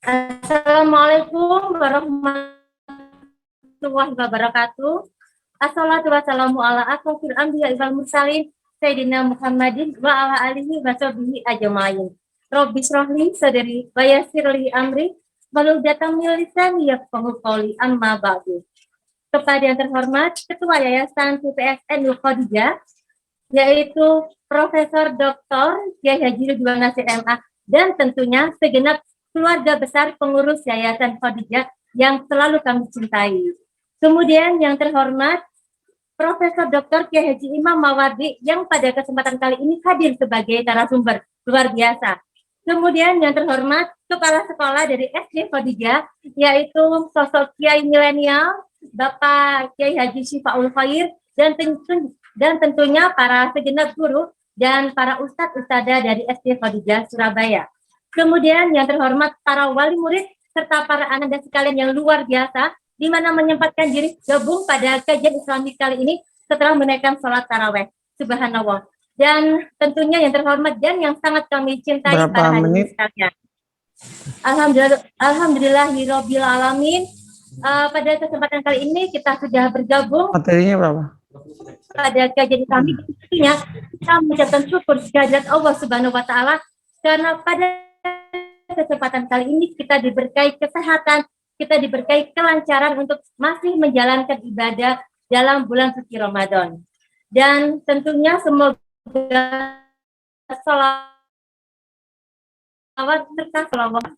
Assalamualaikum warahmatullahi wabarakatuh. Assalatu wassalamu ala asrofil anbiya wal mursalin Sayyidina Muhammadin wa ala alihi wa sahbihi ajmain. Rabbi shrahli sadri wa yassirli amri wahlul 'uqdatam min lisani yafqahu qawli, amma ba'du. Kepada yang terhormat Ketua Yayasan PPSN Khadijah, yaitu Profesor Dr. Kiai Haji Ridwan Nasir MA, dan tentunya segenap keluarga besar pengurus Yayasan Khadijah yang selalu kami cintai. Kemudian yang terhormat Profesor Dr. Kiai Haji Imam Mawardi yang pada kesempatan kali ini hadir sebagai narasumber luar biasa. Kemudian yang terhormat Kepala Sekolah dari SD Khadijah, yaitu sosok Kiai milenial Bapak Kiai Haji Syifaul Khair, dan tentunya para segenap guru dan para ustadz-ustadzah dari SD Khadijah Surabaya. Kemudian yang terhormat para wali murid serta para anak dan sekalian yang luar biasa, di mana menyempatkan diri gabung pada kajian Islamik kali ini setelah menaikkan sholat taraweh. Subhanallah. Dan tentunya yang terhormat dan yang sangat kami cintai para hadirin sekalian. Alhamdulillahirabbil alamin. Pada kesempatan kali ini kita sudah bergabung. Materinya berapa? Pada kajian Islamik, tentunya kita mengucapkan syukur kehadirat Allah Subhanahu wa taala karena pada kesempatan kali ini kita diberkahi kesehatan, kita diberkahi kelancaran untuk masih menjalankan ibadah dalam bulan suci Ramadan. Dan tentunya semoga salawat serta salawat.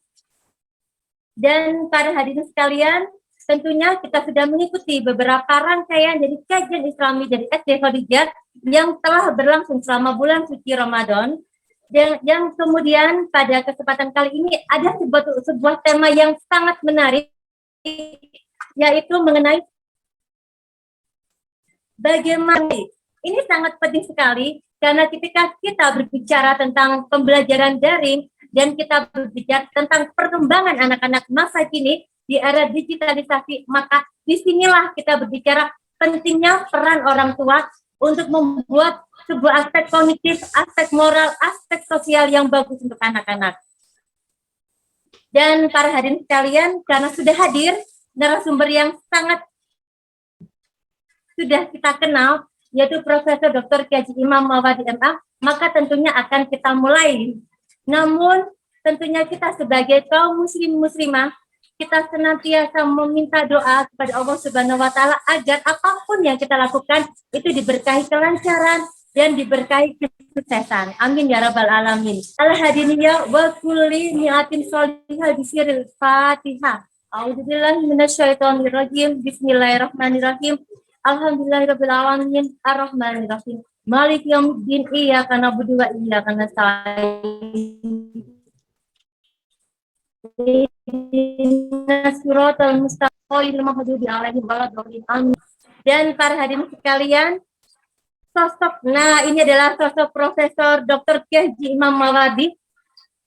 Dan para hadirin sekalian, tentunya kita sudah mengikuti beberapa rangkaian dari kajian Islami dari SD Khadijah yang telah berlangsung selama bulan suci Ramadan. Dan yang kemudian pada kesempatan kali ini ada sebuah tema yang sangat menarik, yaitu mengenai bagaimana. Ini sangat penting sekali karena ketika kita berbicara tentang pembelajaran daring dan kita berbicara tentang perkembangan anak-anak masa kini di era digitalisasi, maka disinilah kita berbicara pentingnya peran orang tua untuk membuat sebuah aspek kognitif, aspek moral, aspek sosial yang bagus untuk anak-anak. Dan para hadirin sekalian, karena sudah hadir narasumber yang sangat sudah kita kenal, yaitu Profesor Dr. Kiai Haji Imam Mawardi MA, maka tentunya akan kita mulai. Namun, tentunya kita sebagai kaum muslim-muslimah, kita senantiasa meminta doa kepada Allah Subhanahu wa taala agar apapun yang kita lakukan itu diberkahi kelancaran dan diberkahi kesuksesan. Amin ya rabbal alamin. Al-hadiniyah wa kulli niatin sholihah bisiril Fatihah. A'udzubillahi minasyaitonir rajim. Bismillahirrahmanirrahim. Alhamdulillahirabbil alamin arrahmanirrahim. Maliki yaumiddin iyyaka na'budu wa iyyaka nasta'in. Dan para hadirin sekalian, ini adalah sosok Profesor Dr. Kiai Haji Imam Mawardi.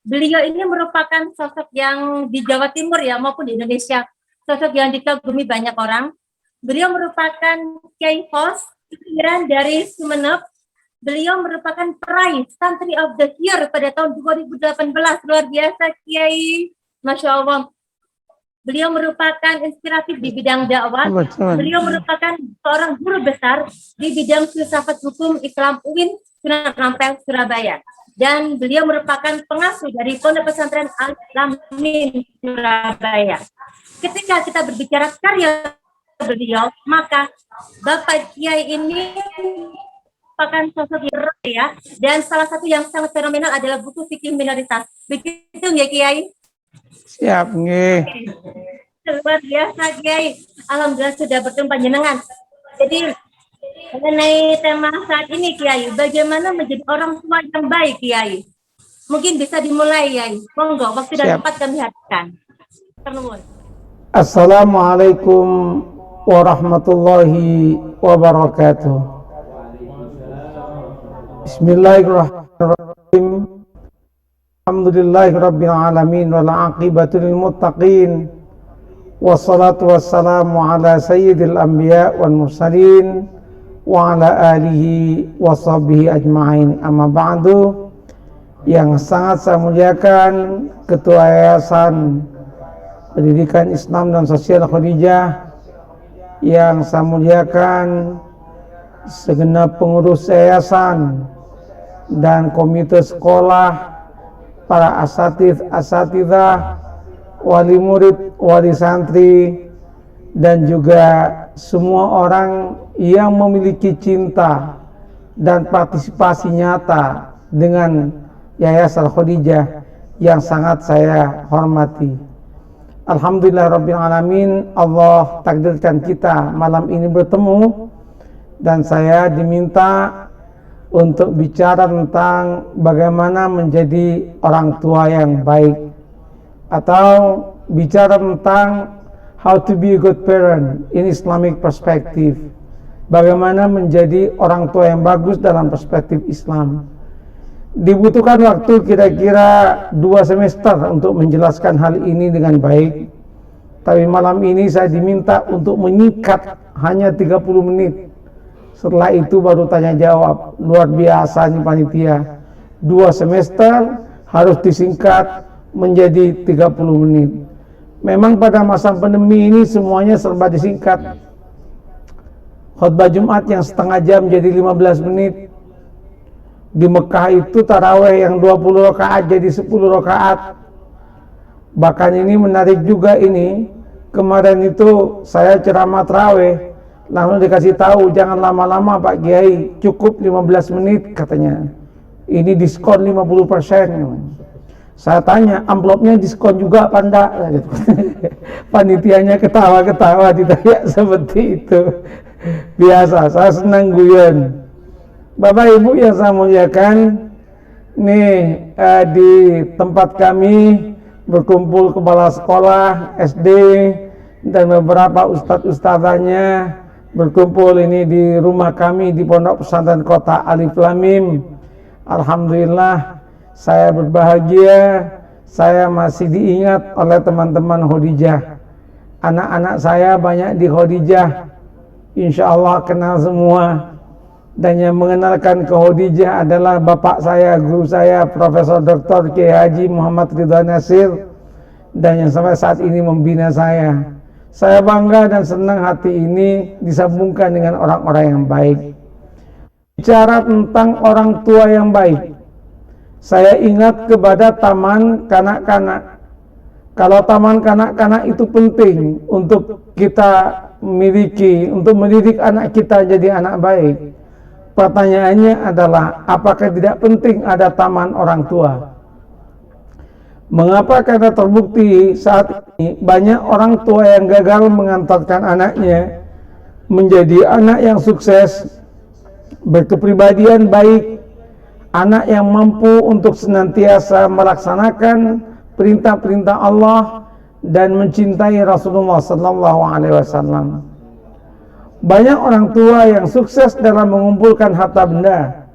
Beliau ini merupakan sosok yang di Jawa Timur ya maupun di Indonesia, sosok yang dikagumi banyak orang. Beliau merupakan Kiai Host dari Sumeneb. Beliau merupakan peraih Santri of the Year pada tahun 2018. Luar biasa Kiai. Masya Allah. Beliau merupakan inspiratif di bidang dakwah. Beliau merupakan seorang guru besar di bidang filsafat hukum Islam UIN Sunan Ampel, Surabaya. Dan beliau merupakan pengasuh dari Pondok Pesantren Al-Amin Surabaya. Ketika kita berbicara karya beliau, maka Bapak Kiai ini merupakan sosok ya. Dan salah satu yang sangat fenomenal adalah buku fikih minoritas. Begitu ya Kiai? Siap, nggih. Luar biasa, Kiai. Alhamdulillah sudah bertemu panjenengan. Jadi, mengenai tema saat ini, Kiai, bagaimana menjadi orang tua yang baik, Kiai? Mungkin bisa dimulai, Kiai. Monggo, waktu dan tempat kami hadirkan. Assalamualaikum warahmatullahi wabarakatuh. Bismillahirrahmanirrahim. Alhamdulillahirabbil alamin wal aqibatu lil muttaqin. Wassalatu wassalamu ala sayyidil anbiya wal mursalin wa ala alihi wa sahbihi ajma'in. Amma ba'du. Yang sangat saya muliakan Ketua Yayasan Pendidikan Islam dan Sosial Khadijah yang saya muliakan, segenap pengurus yayasan dan komite sekolah, para asatidzah, wali murid, wali santri, dan juga semua orang yang memiliki cinta dan partisipasi nyata dengan Yayasan Khadijah yang sangat saya hormati. Alhamdulillah Rabbil Alamin, Allah takdirkan kita malam ini bertemu, dan saya diminta untuk bicara tentang bagaimana menjadi orang tua yang baik, atau bicara tentang how to be a good parent in Islamic perspective. Bagaimana menjadi orang tua yang bagus dalam perspektif Islam. Dibutuhkan waktu kira-kira 2 semester untuk menjelaskan hal ini dengan baik. Tapi malam ini saya diminta untuk menyingkat hanya 30 menit. Setelah itu baru tanya jawab. Luar biasa nih panitia. 2 semester harus disingkat menjadi 30 menit. Memang pada masa pandemi ini semuanya serba disingkat. Khutbah Jumat yang setengah jam jadi 15 menit. Di Mekah itu taraweh yang 20 rakaat jadi 10 rakaat. Bahkan ini menarik juga ini. Kemarin itu saya ceramah taraweh, langsung dikasih tahu jangan lama-lama Pak Kiai, cukup 15 menit katanya. Ini diskon 50%. Saya tanya, amplopnya diskon juga apa enggak? Panitianya ketawa-ketawa ditanya seperti itu. Biasa, saya senang guyon. Bapak Ibu yang saya muliakan, nih di tempat kami berkumpul kepala sekolah SD dan beberapa ustadz-ustadzanya berkumpul ini di rumah kami di Pondok Pesantren Kota Alif Lam Mim. Alhamdulillah, saya berbahagia, saya masih diingat oleh teman-teman Khadijah. Anak-anak saya banyak di Khadijah, insya Allah kenal semua. Dan yang mengenalkan ke Khadijah adalah bapak saya, guru saya, Profesor Dr. Kiai Haji Muhammad Ridwan Nasir, dan yang sampai saat ini membina saya. Saya bangga dan senang hati ini disambungkan dengan orang-orang yang baik. Bicara tentang orang tua yang baik, saya ingat kepada taman kanak-kanak. Kalau taman kanak-kanak itu penting untuk kita miliki, untuk mendidik anak kita jadi anak baik. Pertanyaannya adalah, apakah tidak penting ada taman orang tua? Mengapa? Karena terbukti saat ini banyak orang tua yang gagal mengantarkan anaknya menjadi anak yang sukses, berkepribadian baik, anak yang mampu untuk senantiasa melaksanakan perintah-perintah Allah dan mencintai Rasulullah sallallahu alaihi wasallam. Banyak orang tua yang sukses dalam mengumpulkan harta benda,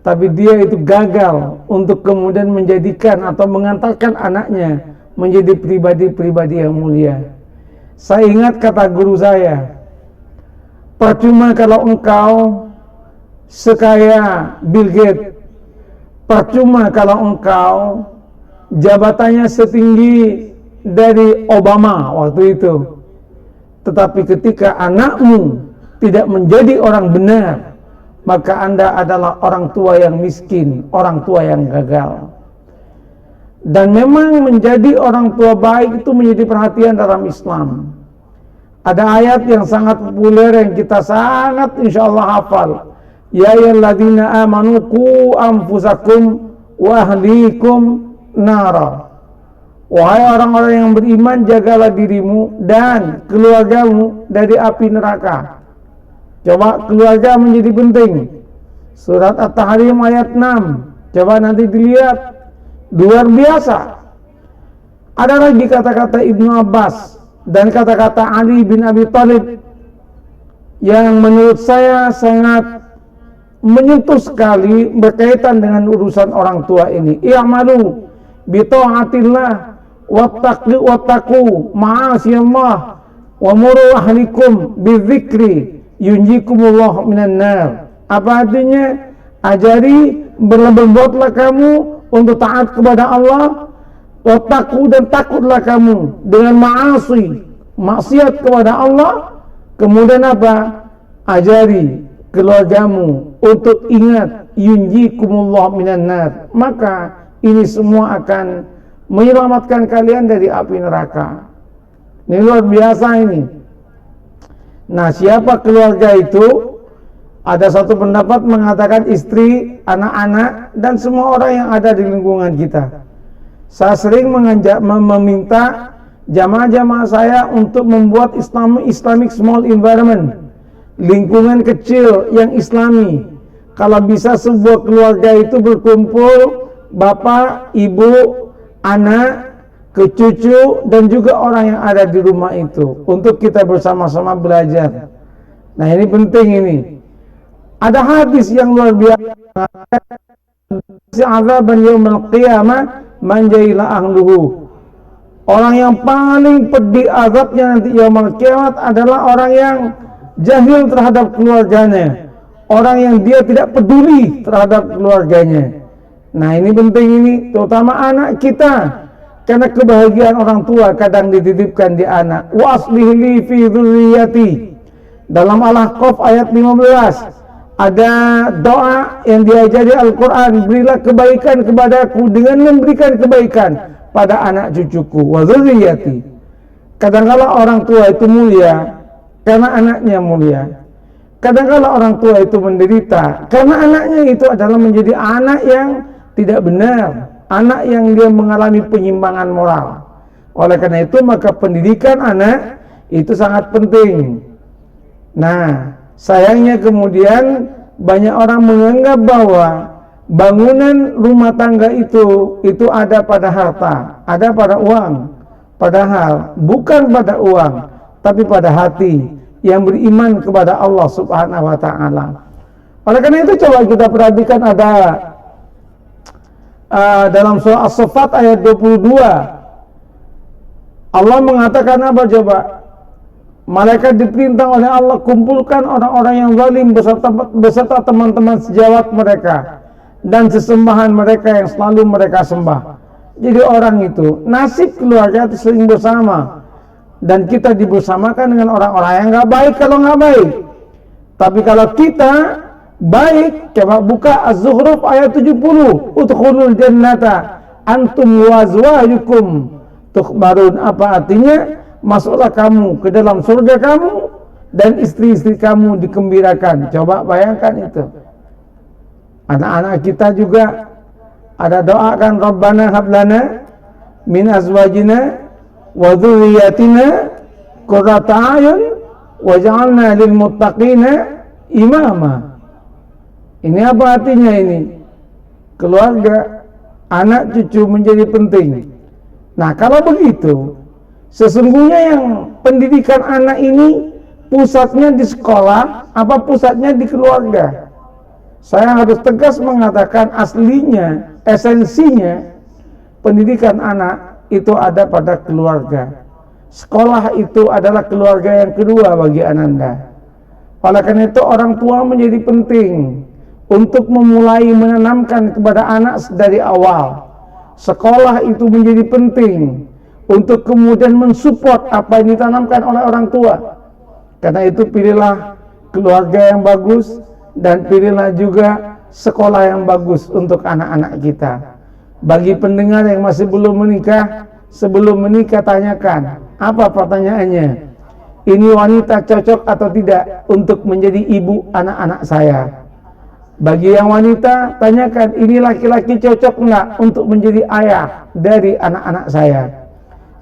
tapi dia itu gagal untuk kemudian menjadikan atau mengantarkan anaknya menjadi pribadi-pribadi yang mulia. Saya ingat kata guru saya, percuma kalau engkau sekaya Bill Gates, percuma kalau engkau jabatannya setinggi dari Obama waktu itu, tetapi ketika anakmu tidak menjadi orang benar, maka Anda adalah orang tua yang miskin, orang tua yang gagal. Dan memang menjadi orang tua baik itu menjadi perhatian dalam Islam. Ada ayat yang sangat populer yang kita sangat insyaallah hafal. Ya ayyuhalladzina amanu qu anfusakum wa ahlikum nara. Wahai orang-orang yang beriman, jagalah dirimu dan keluargamu dari api neraka. Coba keluarga menjadi penting. Surat At-Tahrim ayat 6. Coba nanti dilihat. Luar biasa. Ada lagi kata-kata Ibnu Abbas dan kata-kata Ali bin Abi Thalib yang menurut saya sangat menyentuh sekali berkaitan dengan urusan orang tua ini. I'malu bi ta'atillah wattaqu ma'asiyallah wa muru ahlikum bidzikri yunjikumullah minan nar. Apa artinya? Ajari, berbuatlah kamu untuk taat kepada Allah Wattaqu, dan takutlah kamu dengan maksiat kepada Allah. Kemudian apa? Ajari keluargamu untuk ingat, yunjikumullah minan nar, maka ini semua akan menyelamatkan kalian dari api neraka. Ini luar biasa ini. Nah, siapa keluarga itu? Ada satu pendapat mengatakan istri, anak-anak, dan semua orang yang ada di lingkungan kita. Saya sering meminta jamaah-jamaah saya untuk membuat Islamic small environment, lingkungan kecil yang islami. Kalau bisa sebuah keluarga itu berkumpul, bapak, ibu, anak, cucu, dan juga orang yang ada di rumah itu, untuk kita bersama-sama belajar. Nah, ini penting ini. Ada hadis yang luar biasa, azaban yaumil qiyamah man jahila ahluhu. Orang yang paling pedih azabnya nanti yaumil kiamat adalah orang yang jahil terhadap keluarganya, orang yang dia tidak peduli terhadap keluarganya. Nah, ini penting ini, terutama anak kita, karena kebahagiaan orang tua kadang dititipkan di anak. Wa aslih li fi dzurriyyati. Dalam Al-Ahqaf ayat 15 ada doa yang diajari Al-Quran, berilah kebaikan kepadaku dengan memberikan kebaikan pada anak cucuku. Wa dzurriyyati. Kadang-kala orang tua itu mulia karena anaknya mulia. Kadang-kala orang tua itu menderita karena anaknya itu adalah menjadi anak yang tidak benar, anak yang dia mengalami penyimpangan moral. Oleh karena itu, maka pendidikan anak itu sangat penting. Nah, sayangnya kemudian banyak orang menganggap bahwa bangunan rumah tangga itu ada pada harta, ada pada uang. Padahal bukan pada uang, tapi pada hati yang beriman kepada Allah Subhanahu wa ta'ala. Oleh karena itu, coba kita perhatikan ada dalam surah As-Saffat ayat 22, Allah mengatakan apa coba? Malaikat diperintah oleh Allah, kumpulkan orang-orang yang zalim beserta teman-teman sejawat mereka dan sesembahan mereka yang selalu mereka sembah. Jadi orang itu, nasib keluarga itu sering bersama, dan kita dibersamakan dengan orang-orang yang nggak baik kalau nggak baik. Tapi kalau kita baik, coba buka Az-Zukhruf ayat 70, udkhulul jannata antum wa azwajukum tukhbarun. Apa artinya? Masuklah kamu ke dalam surga kamu dan istri-istri kamu dikembirakan. Coba bayangkan itu. Anak-anak kita juga ada doa kan, Rabbana hablana min azwajina wa dzurriyyatina qurrata a'yun waj'alna lil muttaqina imama. Ini apa artinya ini? Keluarga, anak cucu menjadi penting. Nah, kalau begitu, sesungguhnya yang pendidikan anak ini pusatnya di sekolah, apa pusatnya di keluarga? Saya harus tegas mengatakan aslinya, esensinya pendidikan anak itu ada pada keluarga. Sekolah itu adalah keluarga yang kedua bagi Ananda. Oleh karena itu, orang tua menjadi penting untuk memulai menanamkan kepada anak dari awal. Sekolah itu menjadi penting untuk kemudian mensupport apa yang ditanamkan oleh orang tua. Karena itu, pilihlah keluarga yang bagus dan pilihlah juga sekolah yang bagus untuk anak-anak kita. Bagi pendengar yang masih belum menikah, sebelum menikah tanyakan, apa pertanyaannya? Ini wanita cocok atau tidak untuk menjadi ibu anak-anak saya? Bagi yang wanita, tanyakan, ini laki-laki cocok enggak untuk menjadi ayah dari anak-anak saya?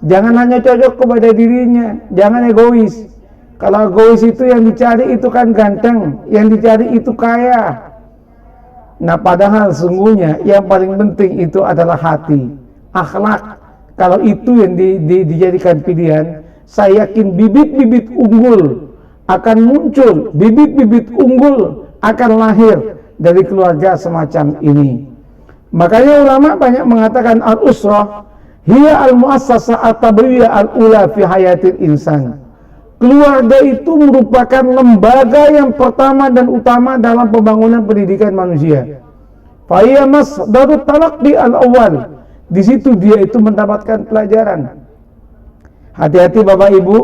Jangan hanya cocok kepada dirinya, jangan egois. Kalau egois itu yang dicari itu kan ganteng, yang dicari itu kaya. Nah, padahal sungguhnya yang paling penting itu adalah hati, akhlak. Kalau itu yang dijadikan pilihan, saya yakin bibit-bibit unggul akan muncul, bibit-bibit unggul akan lahir dari keluarga semacam ini. Makanya ulama banyak mengatakan al-usrah hiya al-muassasah at-tabawiyah al-ula fi hayatil insan. Keluarga itu merupakan lembaga yang pertama dan utama dalam pembangunan pendidikan manusia. Fa hiya masdarut talaqqi al-awwal Di situ dia itu mendapatkan pelajaran. Hati-hati Bapak Ibu,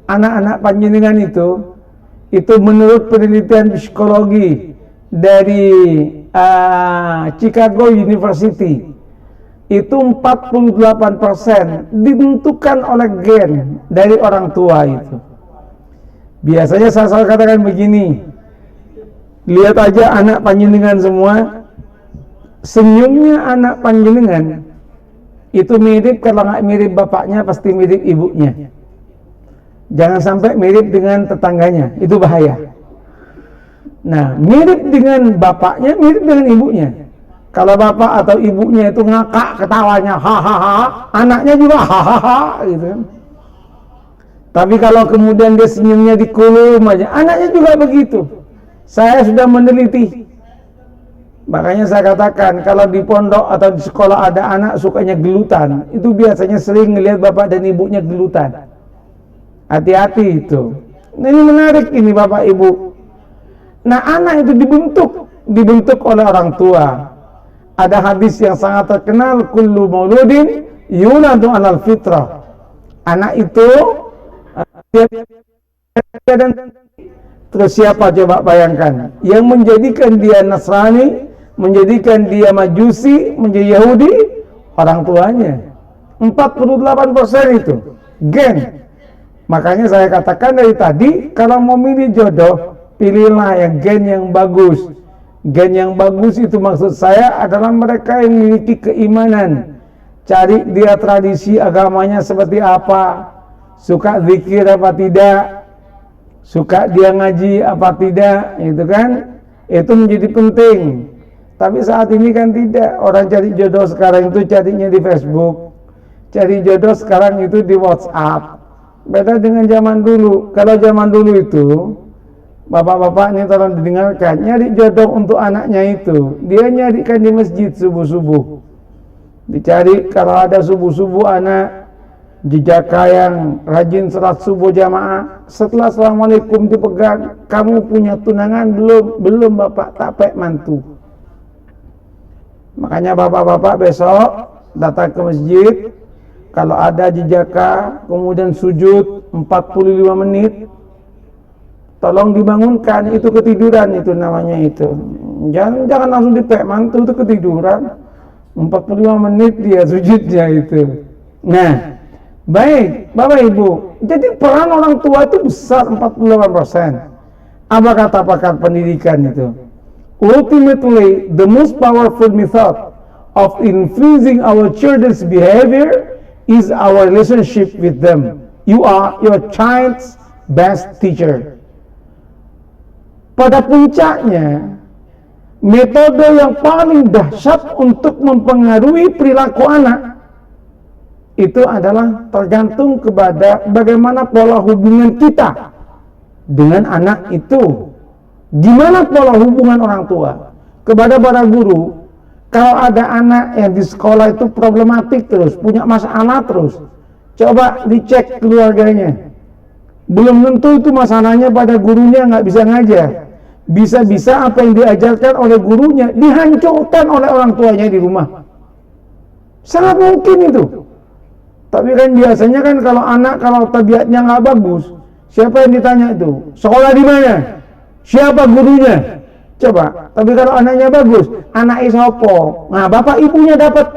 anak-anak panjenengan itu menurut penelitian psikologi dari Chicago University, itu 48% ditentukan oleh gen dari orang tua itu. Biasanya saya selalu katakan begini, lihat aja anak panjenengan semua, senyumnya anak panjenengan itu mirip, kalau nggak mirip bapaknya pasti mirip ibunya. Jangan sampai mirip dengan tetangganya, itu bahaya. Nah, mirip dengan bapaknya, mirip dengan ibunya. Kalau bapak atau ibunya itu ngakak ketawanya, hahaha, anaknya juga hahaha, gitu kan. Tapi kalau kemudian dia senyumnya dikulum aja, anaknya juga begitu. Saya sudah meneliti. Makanya saya katakan, kalau di pondok atau di sekolah ada anak sukanya gelutan, itu biasanya sering ngelihat bapak dan ibunya gelutan. Hati-hati itu. Nah, ini menarik ini Bapak Ibu. Nah, anak itu dibentuk oleh orang tua. Ada hadis yang sangat terkenal, kullu mauludin yuladu 'alal fitrah. Anak itu dan terus siapa coba bayangkan? Yang menjadikan dia Nasrani, menjadikan dia Majusi, menjadi Yahudi, orang tuanya. 48% itu gen. Makanya saya katakan dari tadi, kalau mau milih jodoh, pilihlah yang gen yang bagus. Gen yang bagus itu maksud saya adalah mereka yang memiliki keimanan. Cari dia tradisi agamanya seperti apa, suka zikir apa tidak, suka dia ngaji apa tidak, itu kan, itu menjadi penting. Tapi saat ini kan tidak, orang cari jodoh sekarang itu carinya di Facebook, cari jodoh sekarang itu di WhatsApp. Beda dengan zaman dulu. Kalau zaman dulu itu, bapak-bapak ini tolong didengarkan, nyari jodoh untuk anaknya itu, dia nyarikan di masjid subuh-subuh. Dicari kalau ada subuh-subuh anak jejaka yang rajin salat subuh jamaah, setelah assalamualaikum dipegang, kamu punya tunangan belum? Belum Bapak, tak pek mantu. Makanya bapak-bapak besok datang ke masjid, kalau ada jejaka kemudian sujud 45 menit, tolong dibangunkan, itu ketiduran itu namanya itu. Jangan langsung dipek mantu, itu ketiduran. 45 menit dia sujudnya itu. Nah, baik Bapak Ibu, jadi peran orang tua itu besar, 48%. Apa kata pakar pendidikan itu? Ultimately, the most powerful method of influencing our children's behavior is our relationship with them. You are your child's best teacher. Pada puncaknya, metode yang paling dahsyat untuk mempengaruhi perilaku anak itu adalah tergantung kepada bagaimana pola hubungan kita dengan anak itu. Gimana pola hubungan orang tua kepada para guru? Kalau ada anak yang di sekolah itu problematik terus, punya masalah terus, coba dicek keluarganya. Belum tentu itu masalahnya pada gurunya nggak bisa ngajar. Bisa-bisa apa yang diajarkan oleh gurunya dihancurkan oleh orang tuanya di rumah. Sangat mungkin itu. Tapi kan biasanya kan kalau anak, kalau tabiatnya nggak bagus, siapa yang ditanya itu? Sekolah di mana? Siapa gurunya? Coba. Tapi kalau anaknya bagus, anak isopo. Nah, bapak ibunya dapat.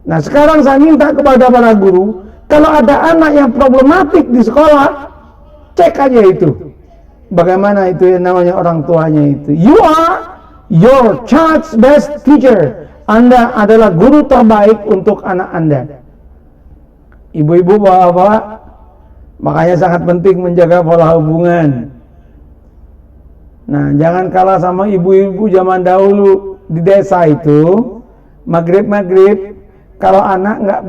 Nah, sekarang saya minta kepada para guru, kalau ada anak yang problematik di sekolah, cek aja itu. Bagaimana itu yang namanya orang tuanya itu. You are your child's best teacher. Anda adalah guru terbaik untuk anak Anda. Ibu-ibu, bapak-bapak, makanya sangat penting menjaga pola hubungan. Nah, jangan kalah sama ibu-ibu zaman dahulu di desa itu. Maghrib, kalau anak nggak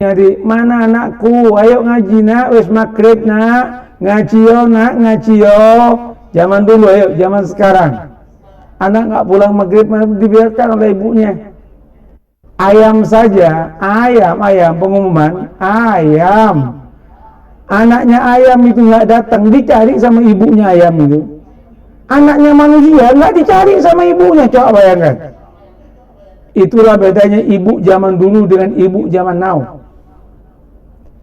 nyari, mana anakku, ayo ngaji nak, wis maghrib nak, ngaji yo. Zaman dulu, ayo, zaman sekarang. Anak nggak pulang maghrib, dibiarkan oleh ibunya. Ayam saja, ayam, pengumuman, ayam. Anaknya ayam itu nggak datang, dicari sama ibunya ayam itu. Anaknya manusia nggak dicari sama ibunya, coba bayangkan. Itulah bedanya ibu zaman dulu dengan ibu zaman now.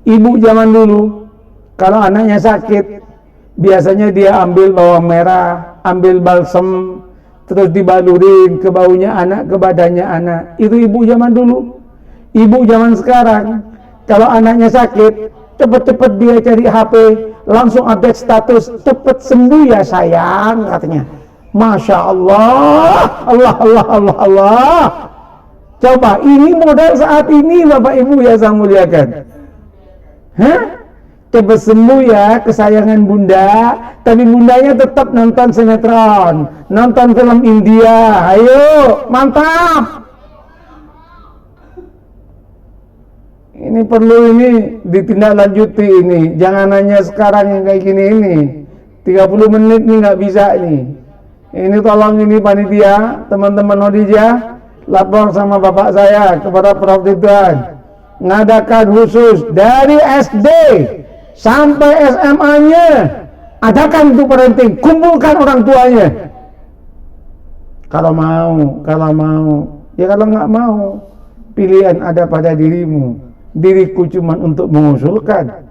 Ibu zaman dulu, kalau anaknya sakit, biasanya dia ambil bawang merah, ambil balsem, terus dibalurin ke baunya anak, ke badannya anak. Itu ibu zaman dulu. Ibu zaman sekarang, kalau anaknya sakit, cepet-cepet dia cari HP, langsung update status, cepet sembuh ya sayang, katanya. Masya Allah, Allah, Allah, Allah, Allah. Coba, ini modal saat ini Bapak Ibu ya saya muliakan. Hah? Cepet sembuh ya kesayangan bunda, tapi bundanya tetap nonton sinetron, nonton film India. Ayo, mantap. Ini perlu ini ditindaklanjuti ini. Jangan hanya sekarang yang kayak gini ini. 30 menit nih nggak bisa nih. Ini tolong ini panitia, teman-teman Khadijah, lapor sama bapak saya kepada Prof. Ridwan, ngadakan khusus dari SD sampai SMA-nya, adakan itu parenting, kumpulkan orang tuanya. Kalau mau, ya kalau nggak mau, pilihan ada pada dirimu. Diriku cuma untuk mengusulkan,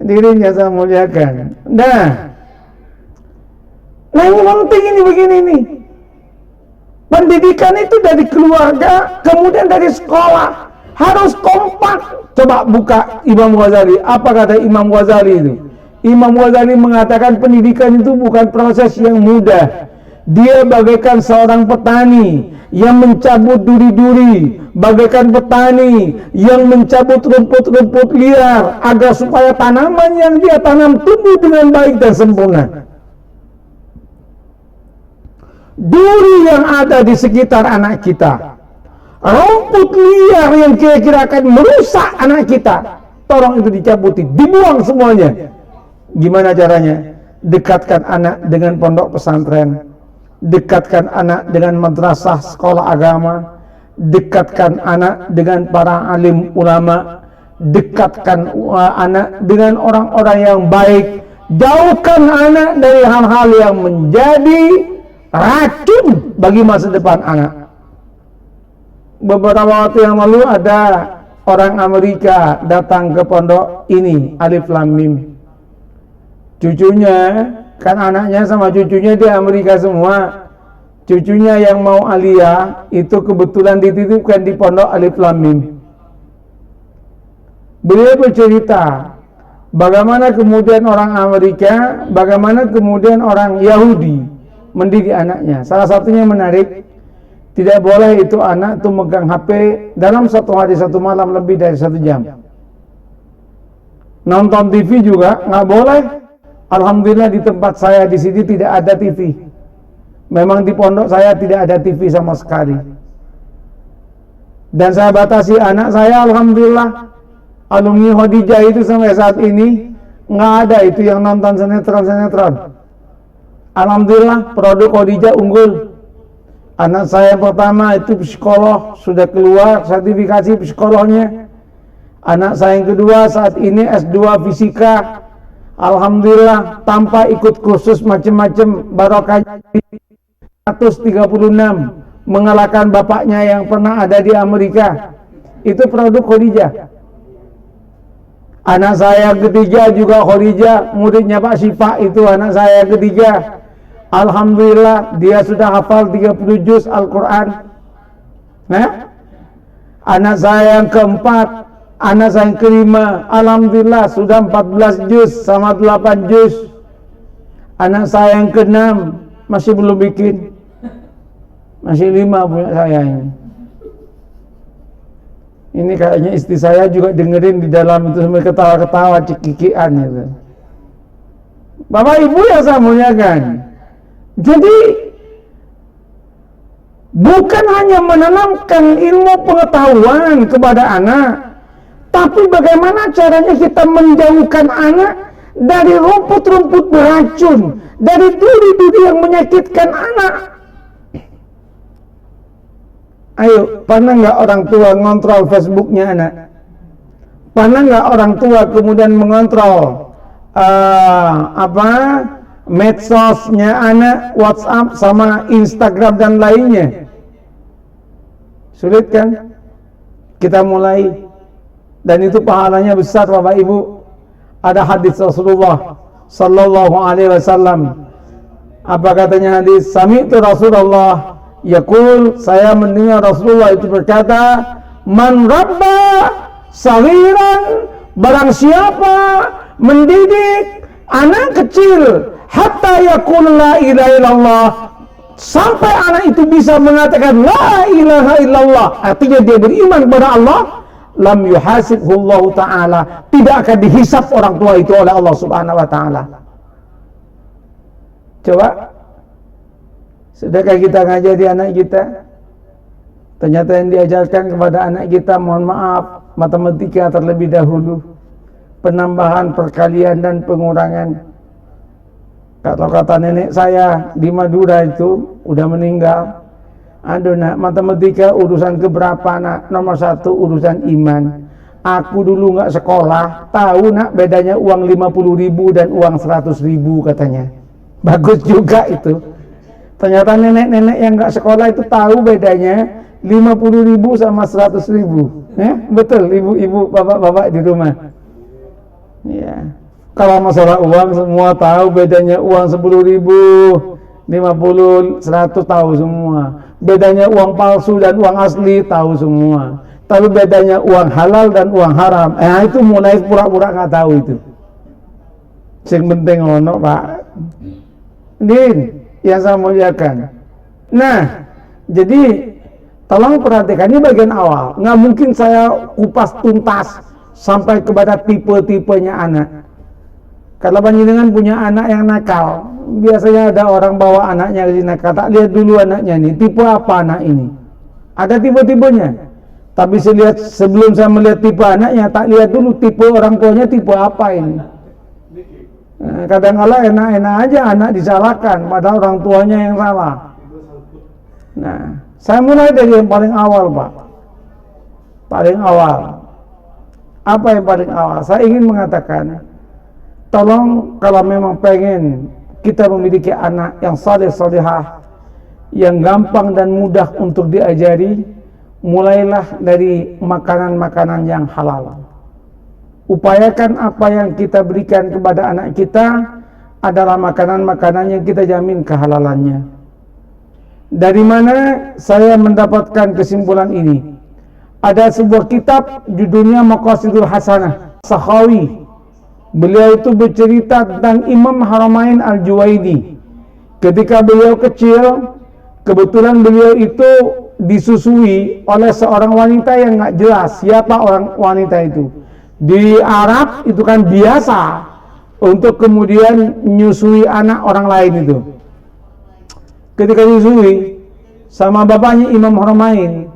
dirinya saya muliakan. Nah ini penting ini begini nih. Pendidikan itu dari keluarga, kemudian dari sekolah, harus kompak. Coba buka Imam Ghazali. Apa kata Imam Ghazali itu? Imam Ghazali mengatakan pendidikan itu bukan proses yang mudah. Dia bagaikan seorang petani yang mencabut duri-duri, bagaikan petani yang mencabut rumput-rumput liar, agar supaya tanaman yang dia tanam tumbuh dengan baik dan sempurna. Duri yang ada di sekitar anak kita, rumput liar yang kira-kira akan merusak anak kita, tolong itu dicabuti, dibuang semuanya. Gimana caranya? Dekatkan anak dengan pondok pesantren, dekatkan anak dengan madrasah sekolah agama, dekatkan anak dengan para alim ulama, dekatkan anak dengan orang-orang yang baik, jauhkan anak dari hal-hal yang menjadi racun bagi masa depan anak. Beberapa waktu yang lalu ada orang Amerika datang ke pondok ini, Alif Lam Mim. Cucunya, kan anaknya sama cucunya di Amerika semua. Cucunya yang mau aliyah itu kebetulan dititipkan di pondok Alif Lam Mim. Beliau bercerita bagaimana kemudian orang Amerika, bagaimana kemudian orang Yahudi mendidik anaknya. Salah satunya menarik, tidak boleh itu anak itu megang HP dalam satu hari satu malam lebih dari 1 jam. Nonton TV juga nggak boleh. Alhamdulillah di tempat saya di sini tidak ada TV. Memang di pondok saya tidak ada TV sama sekali. Dan saya batasi anak saya, alhamdulillah, alumni Khadijah itu sampai saat ini nggak ada itu yang nonton sinetron. Alhamdulillah produk Khadijah unggul. Anak saya yang pertama itu psikolog, sudah keluar sertifikasi psikolognya. Anak saya yang kedua saat ini S2 fisika. Alhamdulillah tanpa ikut kursus macam-macam, barokahnya 136, mengalahkan bapaknya yang pernah ada di Amerika. Itu produk Khadijah. Anak saya ketiga juga Khadijah, muridnya Pak Syifa itu anak saya ketiga. Alhamdulillah dia sudah hafal 30 juz Al-Quran. Anak saya yang keempat, anak saya yang kelima, alhamdulillah sudah 14 juz sama 8 juz. Anak saya yang keenam masih belum bikin, masih 5 punya saya ini. Ini kayaknya istri saya juga dengerin di dalam itu sambil ketawa-ketawa cekikian gitu. Bapak Ibu yang saya muliakan, jadi bukan hanya menanamkan ilmu pengetahuan kepada anak, tapi bagaimana caranya kita menjauhkan anak dari rumput-rumput beracun, dari duri-duri yang menyakitkan anak. Ayo, pernah nggak orang tua ngontrol Facebooknya anak? Pernah nggak orang tua kemudian mengontrol medsosnya anak, WhatsApp sama Instagram dan lainnya? Sulit kan? Kita mulai, dan itu pahalanya besar Bapak Ibu. Ada hadis Rasulullah sallallahu alaihi wasallam. Apa katanya hadis? Sami'tu Rasulullah yaqul, saya mendengar Rasulullah itu berkata, man rabba saghiran, barang siapa mendidik anak kecil hatta yaqul la ilaha illallah, sampai anak itu bisa mengatakan la ilaha illallah, artinya dia beriman kepada Allah, lam yuhasibhullahu ta'ala, tidak akan dihisap orang tua itu oleh Allah subhanahu wa ta'ala. Coba, sudahkah kita ngajari anak kita? Ternyata yang diajarkan kepada anak kita, mohon maaf, matematika terlebih dahulu, penambahan, perkalian, dan pengurangan. Kalau kata nenek saya di Madura itu, udah meninggal, aduh nak, matematika urusan keberapa nak? Nomor 1 urusan iman. Aku dulu nggak sekolah, tahu nak bedanya uang 50.000 dan uang 100.000 katanya. Bagus juga itu. Ternyata nenek-nenek yang nggak sekolah itu tahu bedanya 50.000 sama 100.000. Betul ibu-ibu, bapak-bapak di rumah. Ya. Kalau masalah uang semua tahu bedanya uang 10.000, 50, 100 tahu semua. Bedanya uang palsu dan uang asli tahu semua. Tapi bedanya uang halal dan uang haram, itu mulai pura-pura nggak tahu itu. Yang penting ono Pak. Din, yang saya muliakan. Nah, jadi tolong perhatikan, ini bagian awal. Nggak mungkin saya kupas tuntas sampai kepada tipe-tipenya anak. Kalau panjenengan punya anak yang nakal, biasanya ada orang bawa anaknya ke nakal, tak lihat dulu anaknya nih, tipe apa anak ini. Ada tipe-tipenya. Tapi sebelum saya melihat tipe anaknya, tak lihat dulu tipe orang tuanya tipe apa ini. Kadang-kala enak-enak aja anak disalahkan, padahal orang tuanya yang salah. Nah, saya mulai dari yang paling awal Pak. Paling awal. Apa yang paling awal? Saya ingin mengatakan, tolong kalau memang pengen kita memiliki anak yang saleh-salehah, yang gampang dan mudah untuk diajari, mulailah dari makanan-makanan yang halal. Upayakan apa yang kita berikan kepada anak kita adalah makanan-makanan yang kita jamin kehalalannya. Dari mana saya mendapatkan kesimpulan ini? Ada sebuah kitab judulnya Maqasidul Hasanah, Sakhawi. Beliau itu bercerita tentang Imam Haramain Al-Juwaidi. Ketika beliau kecil, kebetulan beliau itu disusui oleh seorang wanita yang nggak jelas siapa orang wanita itu. Di Arab itu kan biasa untuk kemudian nyusui anak orang lain itu. Ketika nyusui sama bapaknya Imam Haramain,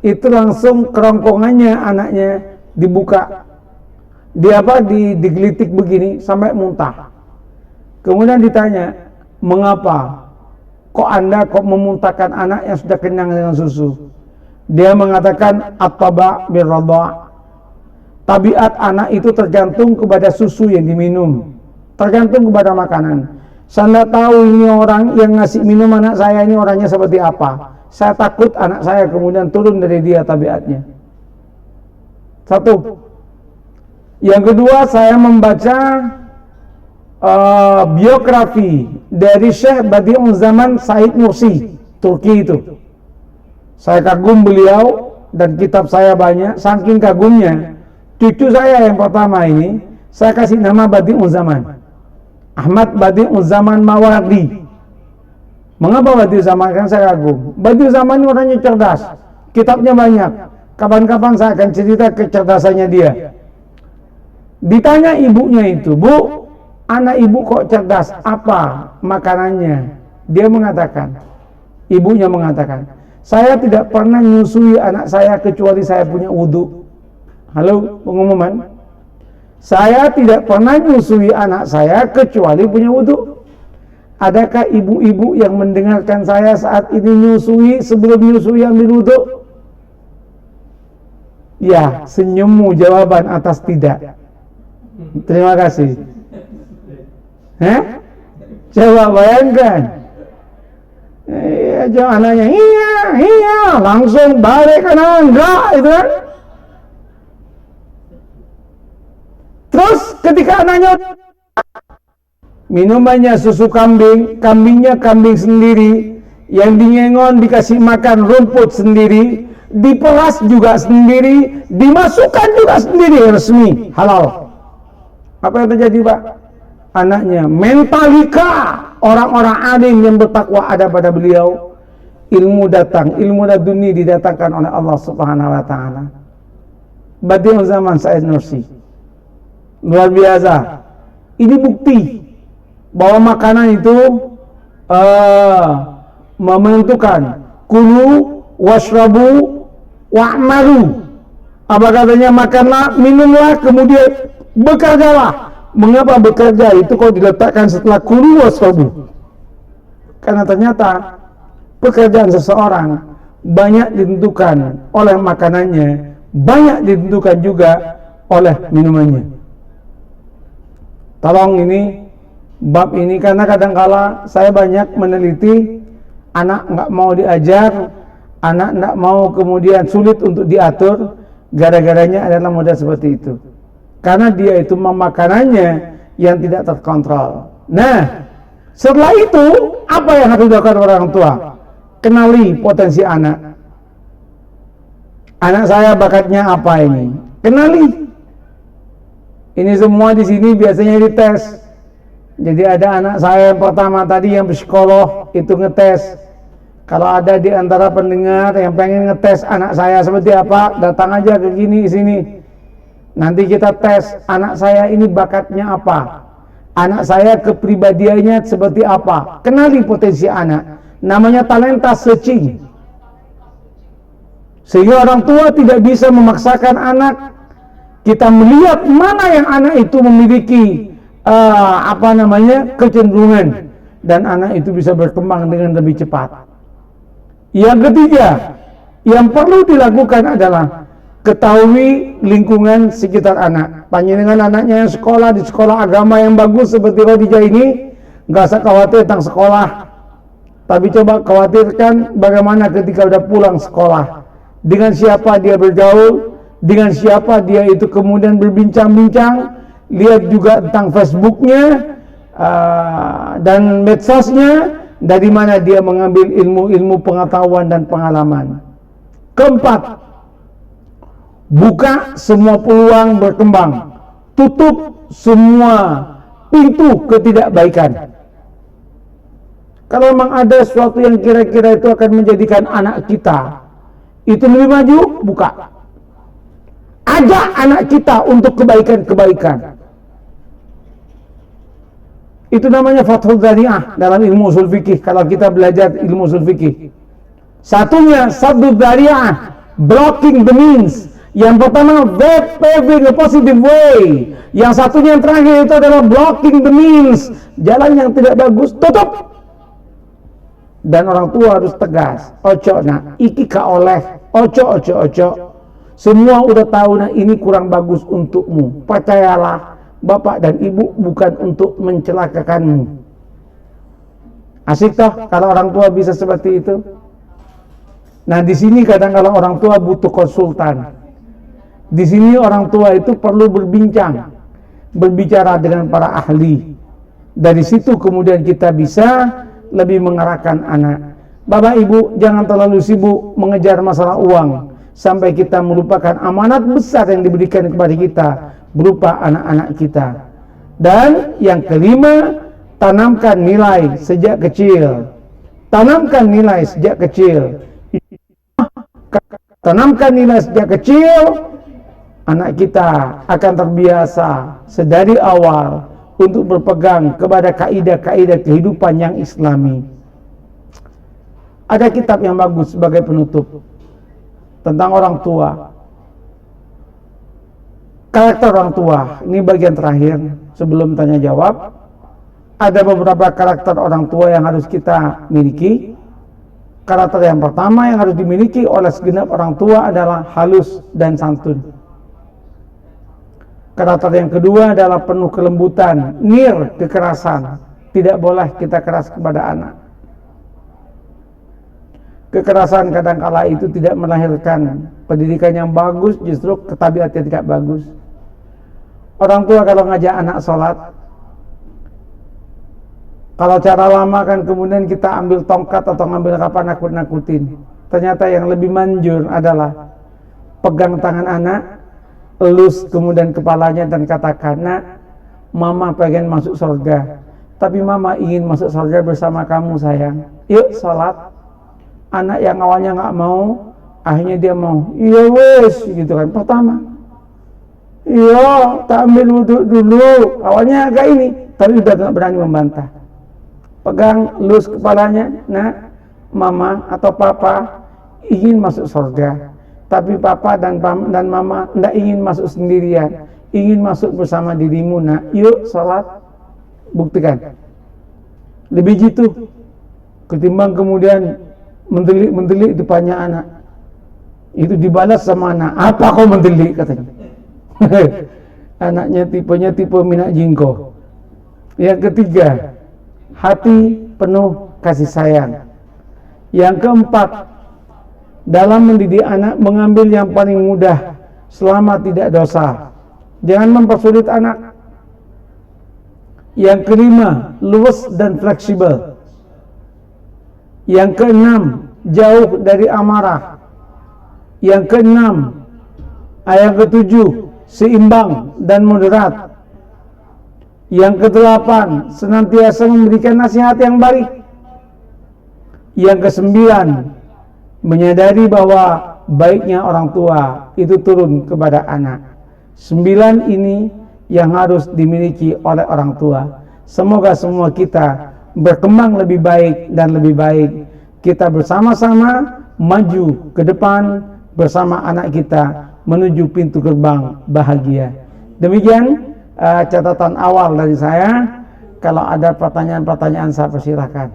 itu langsung kerongkongannya anaknya dibuka. Dia digelitik begini sampai muntah. Kemudian ditanya, mengapa? Kok Anda memuntahkan anak yang sudah kenyang dengan susu? Dia mengatakan at-taba' bir-radha'. Tabiat anak itu tergantung kepada susu yang diminum, tergantung kepada makanan. Saya tidak tahu ini orang yang ngasih minum anak saya ini orangnya seperti apa. Saya takut anak saya kemudian turun dari dia tabiatnya. Satu. Yang kedua, saya membaca biografi dari Syekh Badi'uz Zaman Said Nursi, Turki itu. Saya kagum beliau dan kitab saya banyak, saking kagumnya. Cucu saya yang pertama ini, saya kasih nama Badi'uz Zaman, Ahmad Badi'uz Zaman Mawardi. Mengapa Badi'uz Zaman? Kan saya kagum. Badi'uz Zaman ini orangnya cerdas, kitabnya banyak. Kapan-kapan saya akan cerita kecerdasannya dia. Ditanya ibunya itu, Bu, anak ibu kok cerdas, apa makanannya? Dia mengatakan, ibunya mengatakan, saya tidak pernah nyusui anak saya kecuali saya punya wudhu. Halo, pengumuman. Saya tidak pernah nyusui anak saya kecuali punya wudhu. Adakah ibu-ibu yang mendengarkan saya saat ini nyusui, sebelum nyusui ambil wudhu? Ya, senyummu jawaban atas tidak. Terima kasih. Coba bayangkan. Jangan anaknya, iya iya, langsung balik kanan, enggak, itu kan. Terus ketika anaknya minumannya susu kambing, kambingnya kambing sendiri, yang dinyengon dikasih makan rumput sendiri, diperas juga sendiri, dimasukkan juga sendiri, resmi, halal. Apa yang terjadi, Pak? Anaknya mentalika orang-orang alim yang bertakwa ada pada beliau. Ilmu datang, ilmu laduni didatangkan oleh Allah Subhanahu wa taala. Badiul zaman Said Nursi. Luar biasa. Ini bukti bahwa makanan itu menentukan kulu washrabu wa'malu. Apa katanya? Makanlah, minumlah, kemudian bekerjalah. Mengapa bekerja itu kalau diletakkan setelah kulu washrabu? Karena ternyata pekerjaan seseorang banyak ditentukan oleh makanannya, banyak ditentukan juga oleh minumannya. Tolong ini, bab ini, karena kadangkala saya banyak meneliti, anak nggak mau diajar, anak nggak mau, kemudian sulit untuk diatur, gara-garanya adalah model seperti itu. Karena dia itu makanannya yang tidak terkontrol. Nah, setelah itu, apa yang harus dilakukan orang tua? Kenali potensi anak. Anak saya bakatnya apa ini? Kenali. Ini semua di sini biasanya dites. Jadi ada anak saya yang pertama tadi yang psikolog itu ngetes. Kalau ada di antara pendengar yang pengen ngetes anak saya seperti apa, datang aja ke sini. Nanti kita tes anak saya ini bakatnya apa, anak saya kepribadiannya seperti apa. Kenali potensi anak. Namanya talenta searching. Sehingga orang tua tidak bisa memaksakan anak. Kita melihat mana yang anak itu memiliki kecenderungan, dan anak itu bisa berkembang dengan lebih cepat. Yang ketiga, yang perlu dilakukan adalah ketahui lingkungan sekitar anak. Panjenengan anaknya yang sekolah di sekolah agama yang bagus seperti Khadijah ini, nggak usah khawatir tentang sekolah. Tapi coba khawatirkan bagaimana ketika udah pulang sekolah, dengan siapa dia bergaul, dengan siapa dia itu kemudian berbincang-bincang. Lihat juga tentang Facebooknya dan medsosnya, dari mana dia mengambil ilmu-ilmu pengetahuan dan pengalaman. Keempat, buka semua peluang berkembang, tutup semua pintu ketidakbaikan. Kalau memang ada sesuatu yang kira-kira itu akan menjadikan anak kita itu lebih maju, buka. Ajak anak kita untuk kebaikan-kebaikan. Itu namanya fathul dzari'ah dalam ilmu usul fikih. Kalau kita belajar ilmu usul fikih, satunya saddud dzari'ah, blocking the means. Yang pertama, paving a positive way. Yang satunya yang terakhir itu adalah blocking the means. Jalan yang tidak bagus, tutup. Dan orang tua harus tegas. Ojo nak, iki ka oleh. Ojo. Semua udah tahu, nah ini kurang bagus untukmu. Percayalah, bapak dan ibu bukan untuk mencelakakanmu. Asik toh kalau orang tua bisa seperti itu. Nah di sini kadang kalau orang tua butuh konsultan. Di sini orang tua itu perlu berbicara dengan para ahli. Dari situ kemudian kita bisa lebih mengarahkan anak. Bapak ibu jangan terlalu sibuk mengejar masalah uang sampai kita melupakan amanat besar yang diberikan kepada kita berupa anak-anak kita. Dan yang kelima, tanamkan nilai sejak kecil. Tanamkan nilai sejak kecil. Tanamkan nilai sejak kecil, anak kita akan terbiasa sedari awal untuk berpegang kepada kaidah-kaidah kehidupan yang islami. Ada kitab yang bagus sebagai penutup tentang orang tua. Karakter orang tua, ini bagian terakhir sebelum tanya jawab. Ada beberapa karakter orang tua yang harus kita miliki. Karakter yang pertama yang harus dimiliki oleh segenap orang tua adalah halus dan santun. Karakter yang kedua adalah penuh kelembutan, kekerasan. Tidak boleh kita keras kepada anak. Kekerasan kadangkala itu tidak melahirkan pendidikan yang bagus, justru ketabiatan tidak bagus. Orang tua kalau ngajak anak sholat, kalau cara lama kan kemudian kita ambil tongkat atau ngambil apa nakut-nakutin. Ternyata yang lebih manjur adalah pegang tangan anak, elus kemudian kepalanya dan katakan, "Nak, mama pengen masuk surga, tapi mama ingin masuk surga bersama kamu sayang. Yuk sholat." Anak yang awalnya nggak mau, akhirnya dia mau. Iya wes, gitu kan. Pertama, iya, tak ambil wudhu dulu. Awalnya agak ini, tapi udah nggak berani membantah. Pegang, lus kepalanya. Nah, mama atau papa ingin masuk surga, tapi papa dan mama tidak ingin masuk sendirian, ingin masuk bersama dirimu. Nah, yuk sholat, buktikan. Lebih gitu ketimbang kemudian mendelik depannya anak. Itu dibalas sama anak, "Apa kau mendelik?" katanya. Anaknya tipenya tipe minak jingko. Yang ketiga, hati penuh kasih sayang. Yang keempat, dalam mendidik anak mengambil yang paling mudah selama tidak dosa. Jangan mempersulit anak. Yang kelima, luwes dan fleksibel. Yang keenam, jauh dari amarah. Yang keenam, yang ketujuh, seimbang dan moderat. Yang kedelapan, senantiasa memberikan nasihat yang baik. Yang kesembilan, menyadari bahwa baiknya orang tua itu turun kepada anak. 9 ini yang harus dimiliki oleh orang tua. Semoga semua kita berkembang lebih baik dan lebih baik. Kita bersama-sama maju ke depan bersama anak kita menuju pintu gerbang bahagia. Demikian catatan awal dari saya. Kalau ada pertanyaan-pertanyaan saya persilahkan.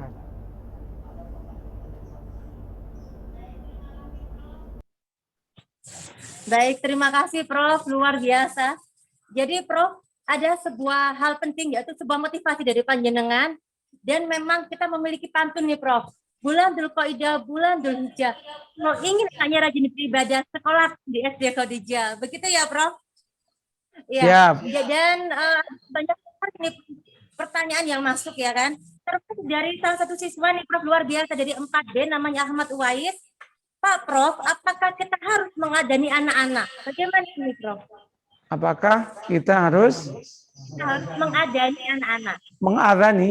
Baik, terima kasih Prof, luar biasa. Jadi Prof, ada sebuah hal penting yaitu sebuah motivasi dari panjenengan, dan memang kita memiliki pantun nih Prof. Bulan Dzulqa'dah, bulan Dzulhijjah. Kalau ingin hanya rajin beribadah, sekolah di SD Khadijah. Begitu ya Prof? Ya. Dan banyak ini pertanyaan yang masuk ya kan. Terus dari salah satu siswa nih Prof, luar biasa dari 4D namanya Ahmad Uwais. Pak Prof, apakah kita harus mengadani anak-anak? Bagaimana ini Prof? Apakah kita harus mengadani anak-anak? Mengadani?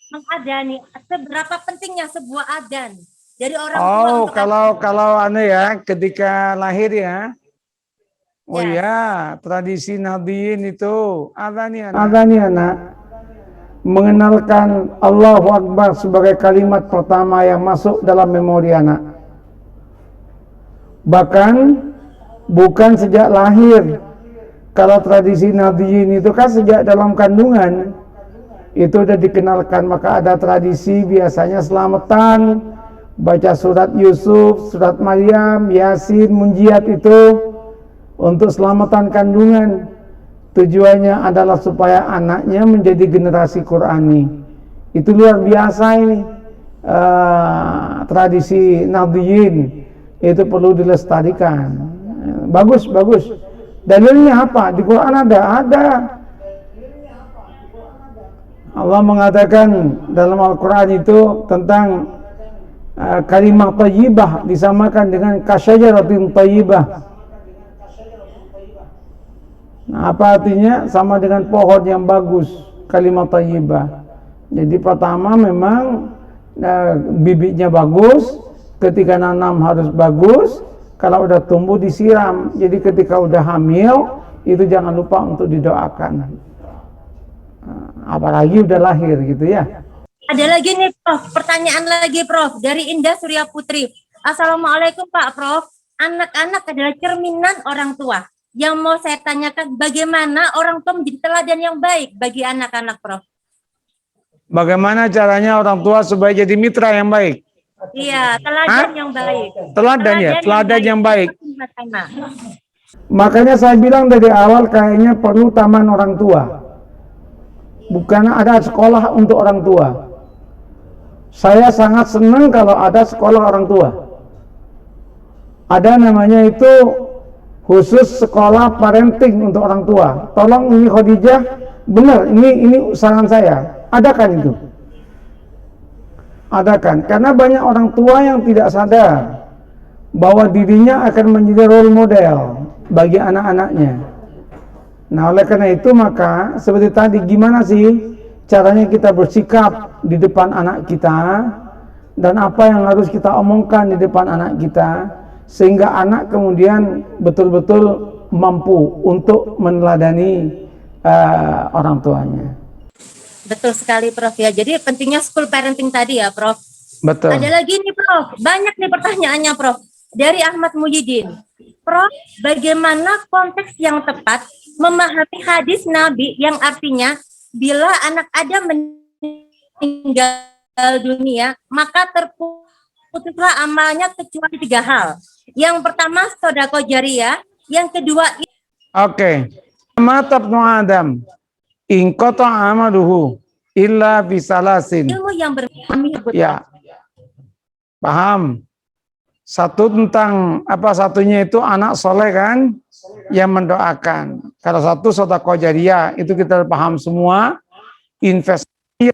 Mengadani. Seberapa pentingnya sebuah adan dari orang tua? Oh, kalau ya, ketika lahir ya. Oh ya, tradisi Nahdliyin itu adani anak. Mengenalkan Allahu Akbar sebagai kalimat pertama yang masuk dalam memori anak. Bahkan bukan sejak lahir. Kalau tradisi Nahdliyin itu kan sejak dalam kandungan itu udah dikenalkan. Maka ada tradisi biasanya selamatan, baca surat Yusuf, surat Maryam, Yasin, Munjiat itu untuk selamatan kandungan. Tujuannya adalah supaya anaknya menjadi generasi Qurani. Itu luar biasa ini. Tradisi Nahdliyin itu perlu dilestarikan. Bagus. Dalilnya apa? Di Quran ada. Allah mengatakan dalam Al-Quran itu tentang kalimat thayyibah disamakan dengan kasyajaratin thayyibah. Nah, apa artinya? Sama dengan pohon yang bagus, kalimat thayyibah. Jadi pertama memang bibitnya bagus, ketika nanam harus bagus, kalau udah tumbuh disiram. Jadi ketika udah hamil itu jangan lupa untuk didoakan. Apalagi udah lahir gitu ya. Ada lagi nih Prof, pertanyaan lagi Prof dari Indah Surya Putri. Assalamualaikum Pak Prof. Anak-anak adalah cerminan orang tua. Yang mau saya tanyakan, bagaimana orang tua menjadi teladan yang baik bagi anak-anak Prof? Bagaimana caranya orang tua supaya jadi mitra yang baik? Iya, teladan yang baik. Teladan yang baik. Makanya saya bilang dari awal kayaknya perlu taman orang tua. Bukan ada sekolah untuk orang tua. Saya sangat senang kalau ada sekolah orang tua. Ada namanya itu khusus sekolah parenting untuk orang tua. Tolong ini Khadijah, benar ini saran saya. Adakan itu. Adakan, karena banyak orang tua yang tidak sadar bahwa dirinya akan menjadi role model bagi anak-anaknya. Nah, oleh karena itu maka seperti tadi, gimana sih caranya kita bersikap di depan anak kita dan apa yang harus kita omongkan di depan anak kita sehingga anak kemudian betul-betul mampu untuk meneladani orang tuanya. Betul sekali Prof ya. Jadi pentingnya school parenting tadi ya Prof. Betul. Ada lagi nih Prof, banyak nih pertanyaannya Prof. Dari Ahmad Muhyiddin. Prof, bagaimana konteks yang tepat memahami hadis Nabi yang artinya bila anak Adam meninggal dunia, maka terputuslah amalnya kecuali 3 hal. Yang pertama sedekah jariyah, yang kedua Oke. Mata ibnu Adam in qata amaluhu illa bisalasin. ilmu yang Ya. Paham? Satu tentang apa, satunya itu anak soleh kan yang mendoakan. Kalau satu sedekah jariyah itu kita paham semua, investasi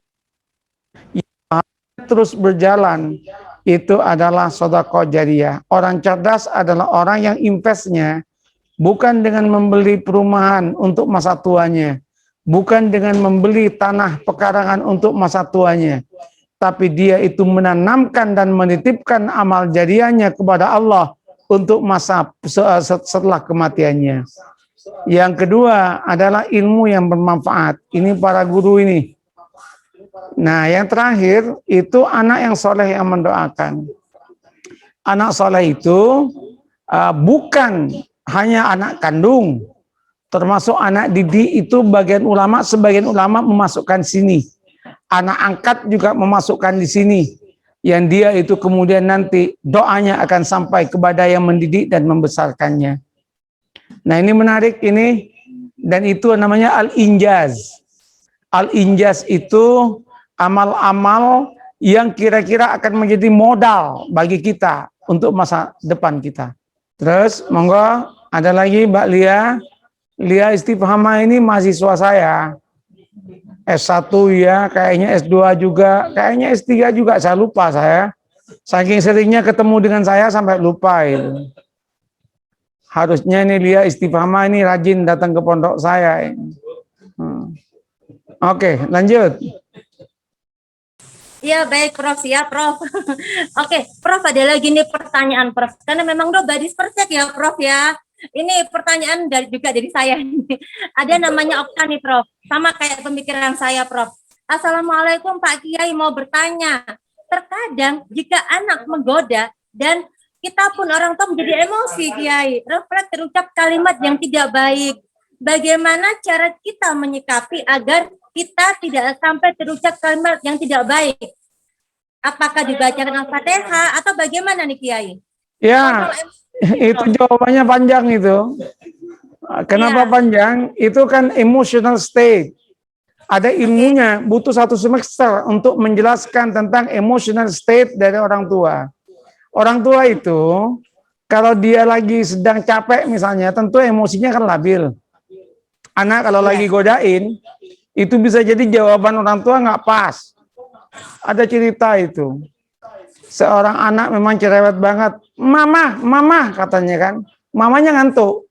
yang terus berjalan itu adalah sedekah jariyah. Orang cerdas adalah orang yang investnya bukan dengan membeli perumahan untuk masa tuanya, bukan dengan membeli tanah pekarangan untuk masa tuanya, tapi dia itu menanamkan dan menitipkan amal jariahnya kepada Allah untuk masa setelah kematiannya. Yang kedua adalah ilmu yang bermanfaat. Ini para guru ini. Nah, yang terakhir itu anak yang soleh yang mendoakan. Anak soleh itu bukan hanya anak kandung, termasuk anak didik itu sebagian ulama memasukkan sini. Anak angkat juga memasukkan di sini, yang dia itu kemudian nanti doanya akan sampai kepada yang mendidik dan membesarkannya. Nah, ini menarik ini, dan itu namanya al-injaz. Al-injaz itu amal-amal yang kira-kira akan menjadi modal bagi kita untuk masa depan kita. Terus monggo ada lagi Mbak Lia. Lia Istifhamah ini mahasiswa saya. S1 ya, kayaknya S2 juga, kayaknya S3 juga, saya lupa saya. Saking seringnya ketemu dengan saya sampai lupa itu. Harusnya ini Lia Istifhamah ini rajin datang ke pondok saya. Oke, lanjut. Ya baik Prof ya Prof. Oke Prof, ada lagi nih pertanyaan Prof. Karena memang udah badis persek ya Prof ya. Ini pertanyaan juga dari saya. Ada namanya Okta nih Prof. Sama kayak pemikiran saya Prof. Assalamualaikum Pak Kiai, mau bertanya. Terkadang jika anak menggoda dan kita pun orang tua menjadi emosi Kiai, refleks terucap kalimat yang tidak baik. Bagaimana cara kita menyikapi agar kita tidak sampai terucap kalimat yang tidak baik? Apakah dibacakan Al-Fatihah atau bagaimana nih Kiai? Ya, itu jawabannya panjang itu. Kenapa panjang? Itu kan emotional state. Ada ilmunya, butuh 1 semester untuk menjelaskan tentang emotional state dari orang tua. Orang tua itu, kalau dia lagi sedang capek misalnya, tentu emosinya kan labil. Anak kalau lagi godain, itu bisa jadi jawaban orang tua nggak pas. Ada cerita itu. Seorang anak memang cerewet banget. Mama katanya kan. Mamanya ngantuk.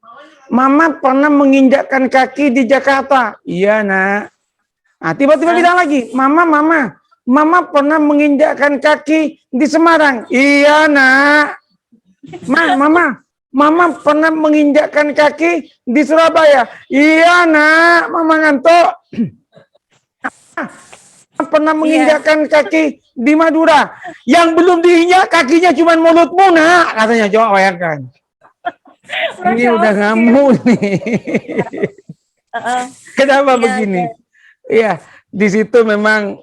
Mama pernah menginjakkan kaki di Jakarta. Iya nak. Nah, tiba-tiba bilang lagi, Mama pernah menginjakkan kaki di Semarang. Iya nak. Mama pernah menginjakkan kaki di Surabaya. Iya nak. Mama ngantuk. Pernah menginjakkan kaki di Madura. Yang belum diinjak kakinya cuma mulutmu nak. Katanya, coba bayangkan. Ini udah ngamuk nih. Kenapa begini? Ya, di situ memang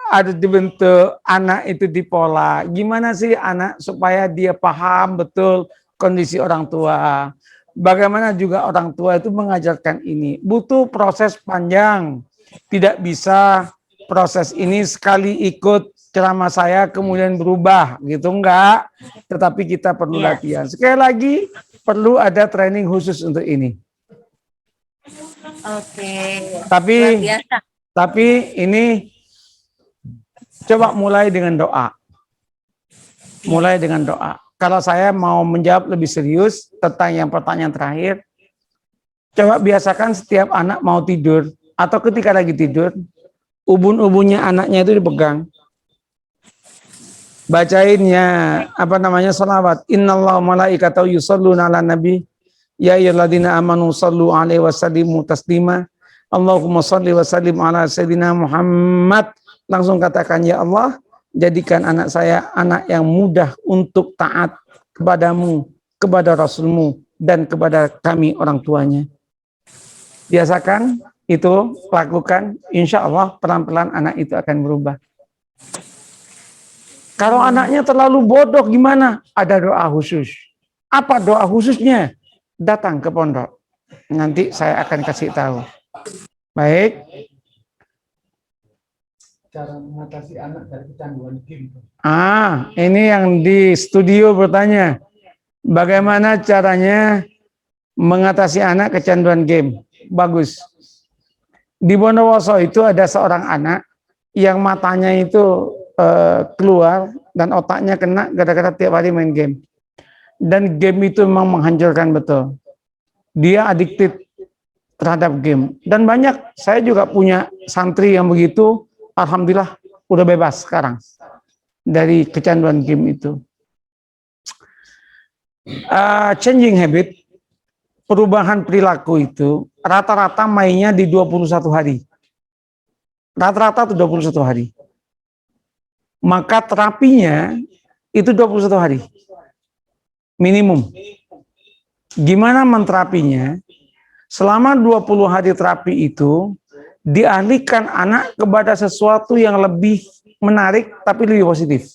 ada dibentuk anak itu dipola. Gimana sih anak supaya dia paham betul kondisi orang tua. Bagaimana juga orang tua itu mengajarkan ini. Butuh proses panjang. Tidak bisa proses ini sekali ikut ceramah saya kemudian berubah gitu, enggak. Tetapi kita perlu latihan. Sekali lagi perlu ada training khusus untuk ini. Oke. Tapi Luar biasa. Tapi ini coba mulai dengan doa. Mulai dengan doa. Kalau saya mau menjawab lebih serius tentang yang pertanyaan terakhir, coba biasakan setiap anak mau tidur atau ketika lagi tidur, ubun-ubunnya anaknya itu dipegang. Bacainnya shalawat. Innallaha malaikatahu yusholluna 'alan nabi. Ya ayyuhalladzina amanu shallu 'alaihi wasallimu taslima. Allahumma shalli wa sallim ala sayyidina Muhammad. Langsung katakan, ya Allah, jadikan anak saya anak yang mudah untuk taat kepadamu, kepada Rasulmu, dan kepada kami orang tuanya. Biasakan itu, lakukan, insya Allah pelan-pelan anak itu akan berubah. Kalau anaknya terlalu bodoh gimana? Ada doa khusus. Apa doa khususnya? Datang ke pondok. Nanti saya akan kasih tahu. Baik. Cara mengatasi anak dari kecanduan game. Ini yang di studio bertanya. Bagaimana caranya mengatasi anak kecanduan game? Bagus. Di Bondowoso itu ada seorang anak yang matanya itu keluar dan otaknya kena gara-gara tiap hari main game. Dan game itu memang menghancurkan betul. Dia addicted terhadap game. Dan banyak, saya juga punya santri yang begitu, alhamdulillah udah bebas sekarang dari kecanduan game itu. Changing habit, perubahan perilaku itu rata-rata mainnya di 21 hari. Rata-rata itu 21 hari. Maka terapinya itu 21 hari. Minimum. Gimana menterapinya? Selama 20 hari terapi itu, dialihkan anak kepada sesuatu yang lebih menarik, tapi lebih positif.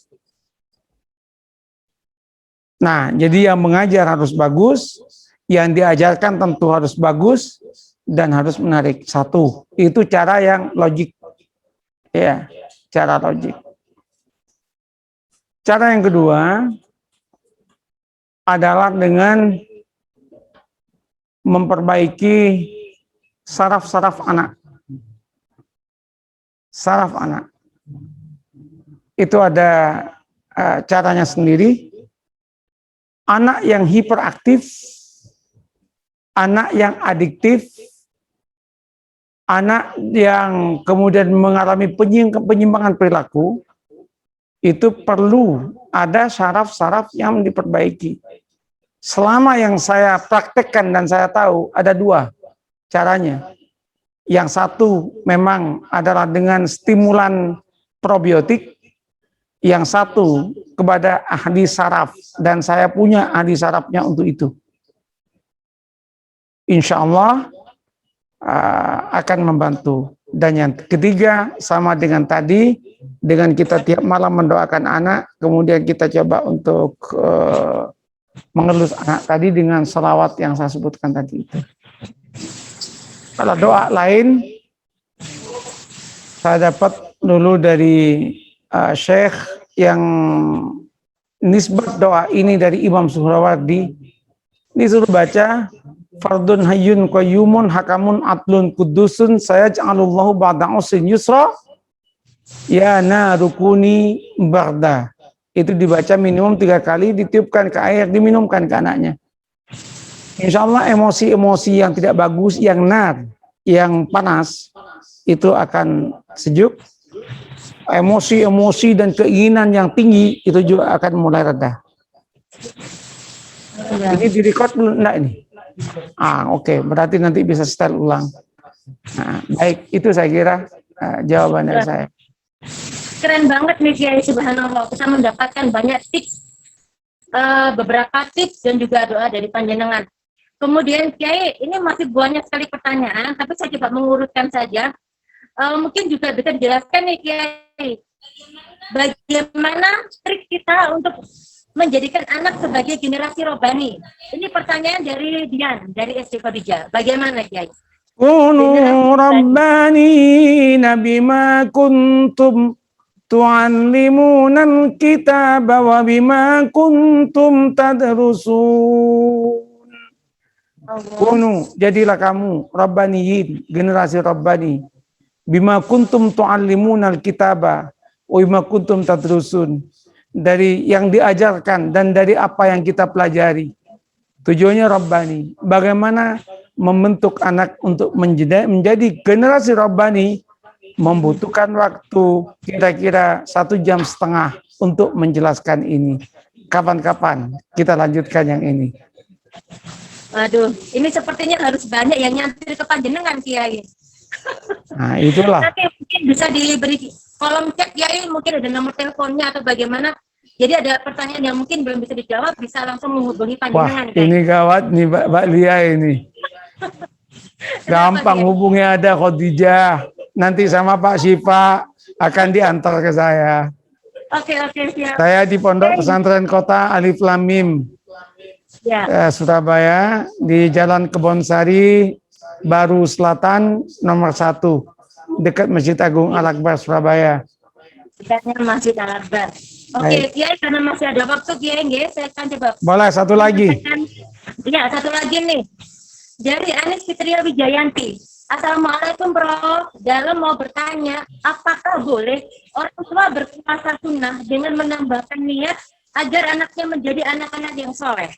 Nah, jadi yang mengajar harus bagus, yang diajarkan tentu harus bagus, dan harus menarik. Satu, itu cara yang logik. Ya, cara logik. Cara yang kedua adalah dengan memperbaiki saraf-saraf anak. Saraf anak. Itu ada caranya sendiri. Anak yang hiperaktif, anak yang adiktif, anak yang kemudian mengalami penyimpangan perilaku, itu perlu ada saraf-saraf yang diperbaiki. Selama yang saya praktekkan dan saya tahu ada dua caranya. Yang satu memang adalah dengan stimulan probiotik, yang satu kepada ahli saraf, dan saya punya ahli sarafnya untuk itu. Insya Allah akan membantu. Dan yang ketiga sama dengan tadi, dengan kita tiap malam mendoakan anak, kemudian kita coba untuk mengelus anak tadi dengan selawat yang saya sebutkan tadi itu. Kalau doa lain, saya dapat dulu dari Syekh yang nisbat doa ini dari Imam Suhrawardi, disuruh baca fardun hayyun qayyumun hakamun adlun kudusun sayaj'alullahu ba'da usrin yusra ya narukuni barda. Itu dibaca minimum 3 kali, ditiupkan ke air, diminumkan ke anaknya. Insya Allah emosi-emosi yang tidak bagus, yang nar, yang panas, itu akan sejuk. Emosi-emosi dan keinginan yang tinggi, itu juga akan mulai reda. Ini direkod belum? Enggak ini? Oke. Berarti nanti bisa setel ulang. Nah, baik, itu saya kira jawaban dari saya. Keren banget nih Kiai, subhanallah. Kita mendapatkan banyak tips, beberapa tips dan juga doa dari panjenengan. Kemudian Kiai, ini masih banyak sekali pertanyaan, tapi saya coba mengurutkan saja. Mungkin juga bisa dijelaskan nih Kiai, bagaimana trik kita untuk menjadikan anak sebagai generasi robani. Ini pertanyaan dari Dian, dari SD Khadijah. Bagaimana Kiai? Kunu rabbanina bima kuntum tu'allimunal kitaba wa bima kuntum tadrusun. Kunu, jadilah kamu rabbaniyin, generasi rabbani. Bima kuntum tu'allimunal kitaba wa bima kuntum tadrusun. Dari yang diajarkan dan dari apa yang kita pelajari. Tujuannya rabbani. Bagaimana membentuk anak untuk menjadi generasi rabbani membutuhkan waktu kira-kira 1,5 jam untuk menjelaskan ini. Kapan-kapan kita lanjutkan yang ini. Aduh, ini sepertinya harus banyak yang nyantir ke panjenengan Kiai. Nah, itulah. Nanti mungkin bisa diberi kolom chat Kiai, mungkin ada nomor teleponnya atau bagaimana. Jadi ada pertanyaan yang mungkin belum bisa dijawab, bisa langsung menghubungi panjenengan. Wah, ini gawat nih Mbak Lia ini. Gampang hubungi, ada Khadijah. Nanti sama Pak Syifa akan diantar ke saya. Oke, siap. Saya di Pondok Pesantren Kota Alif Lam Mim. Ya. Surabaya, di Jalan Kebonsari Baru Selatan nomor 1, dekat Masjid Agung Al-Akbar Surabaya. Dekatnya Masjid Al-Akbar. Oke, Kiai, karena masih ada waktu Kiai, saya akan coba. Boleh, satu lagi. Iya, satu lagi nih. Dari Anis Fitria Wijayanti. Assalamualaikum Bro. Dalam mau bertanya, apakah boleh orang tua berpuasa sunnah dengan menambahkan niat agar anaknya menjadi anak-anak yang soleh?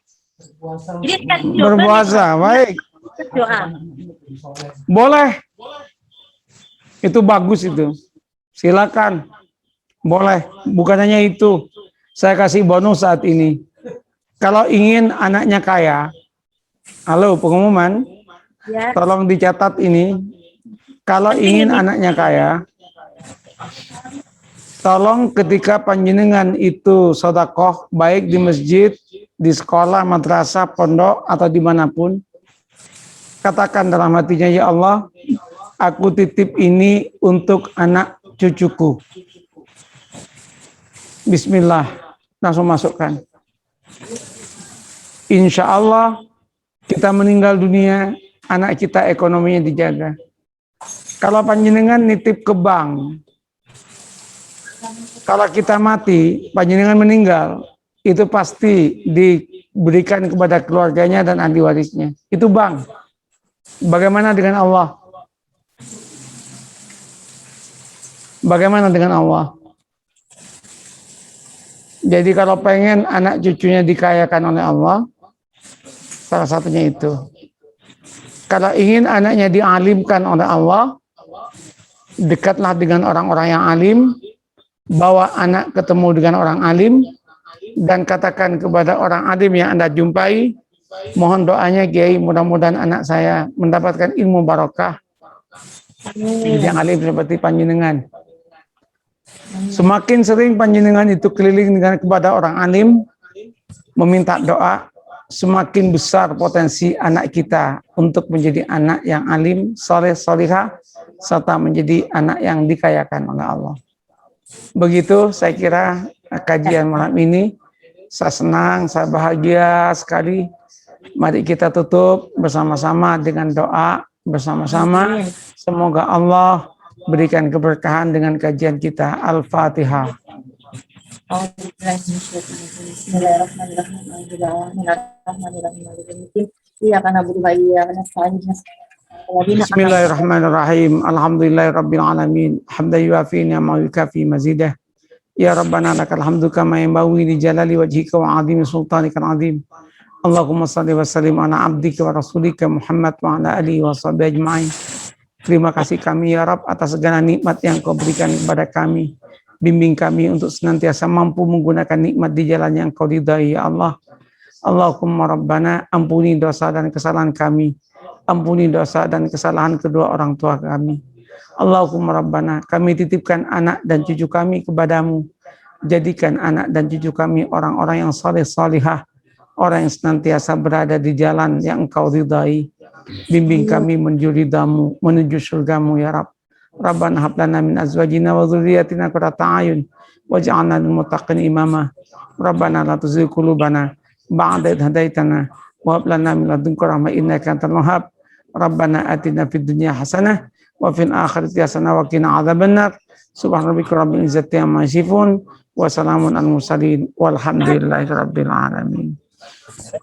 Jadi, berpuasa, baik. Doa. Boleh. Itu bagus itu. Silakan. Boleh. Bukan hanya itu. Saya kasih bonus saat ini. Kalau ingin anaknya kaya, halo pengumuman, ya, tolong dicatat ini. Kalau ingin anaknya kaya, tolong ketika panjenengan itu sedekah, baik di masjid, di sekolah, madrasah, pondok, atau dimanapun, katakan dalam hatinya, ya Allah, aku titip ini untuk anak cucuku. Bismillah, langsung masukkan. Insya Allah kita meninggal dunia, anak kita ekonominya dijaga. Kalau panjenengan nitip ke bank, kalau kita mati, panjenengan meninggal, itu pasti diberikan kepada keluarganya dan ahli warisnya. Itu bank. Bagaimana dengan Allah? Bagaimana dengan Allah? Jadi kalau pengen anak cucunya dikayakan oleh Allah, salah satunya itu. Kalau ingin anaknya dialimkan oleh Allah, dekatlah dengan orang-orang yang alim, bawa anak ketemu dengan orang alim, dan katakan kepada orang alim yang Anda jumpai, mohon doanya Kiai, mudah-mudahan anak saya mendapatkan ilmu barokah. Yang alim seperti panjenengan. Semakin sering panjenengan itu keliling dengan kepada orang alim, meminta doa, semakin besar potensi anak kita untuk menjadi anak yang alim, soleh, solihah, serta menjadi anak yang dikayakan oleh Allah. Begitu saya kira kajian malam ini. Saya senang, saya bahagia sekali. Mari kita tutup bersama-sama dengan doa bersama-sama. Semoga Allah berikan keberkahan dengan kajian kita. Al-Fatihah. Bismillahirrahmanirrahim. Alhamdulillahirabbil alamin. Hamdan yuafi ni'mahu yukafi mazidah. Ya Rabbana lakal hamdu kama yanbaghi li jalali wajhika wa 'azimi sultanikal 'azim. Allahumma shalli wa sallim ala abdika wa rasulika Muhammad wa ala alihi wa sahbihi ajma'in. Terima kasih kami ya Rabb atas segala nikmat yang Kau berikan kepada kami. Bimbing kami untuk senantiasa mampu menggunakan nikmat di jalan yang Kau ridai ya Allah. Allahumma Rabbana, ampuni dosa dan kesalahan kami. Ampuni dosa dan kesalahan kedua orang tua kami. Allahumma Rabbana, kami titipkan anak dan cucu kami kepadamu. Jadikan anak dan cucu kami orang-orang yang saleh salihah, orang yang senantiasa berada di jalan yang Engkau ridai. Bimbing kami menuju ridhamu, menuju surgamu ya Rabb. Rabbana hab lana min azwajina wa dzurriyyatina qurrata a'yun waj'alna lil muttaqina imama. Rabbana la tuzigh qulubana ba'da idh hadaitana wa hab lana min ladunka rahmah innaka antal wahhab. Rabbana atina fid dunya hasanah wa fil akhirati hasanah wa qina adzabannar. Subhana rabbika rabbil izzati amma yasifun wa salamun alal mursalin walhamdulillahi rabbil alamin.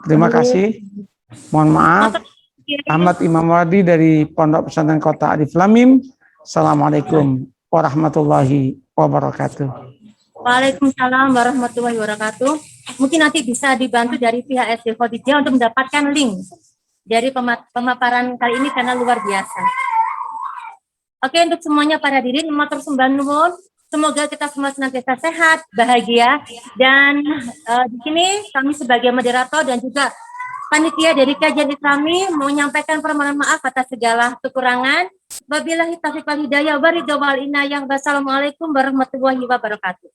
Terima kasih. Mohon maaf. Ahmad Imam Wardi dari Pondok Pesantren Kota Alif Lam Mim. Assalamualaikum warahmatullahi wabarakatuh. Waalaikumsalam warahmatullahi wabarakatuh. Mungkin nanti bisa dibantu dari pihak SD Khadijah untuk mendapatkan link dari pemaparan kali ini karena luar biasa. Oke, untuk semuanya para hadirin, matur sembah nuwun. Semoga kita semua senantiasa sehat, bahagia, dan di sini kami sebagai moderator dan juga panitia dari kajian Islami mau menyampaikan permohonan maaf atas segala kekurangan. Wabillahi taufiq wal hidayah wa ridha wal inayah. Wassalamualaikum warahmatullahi wabarakatuh.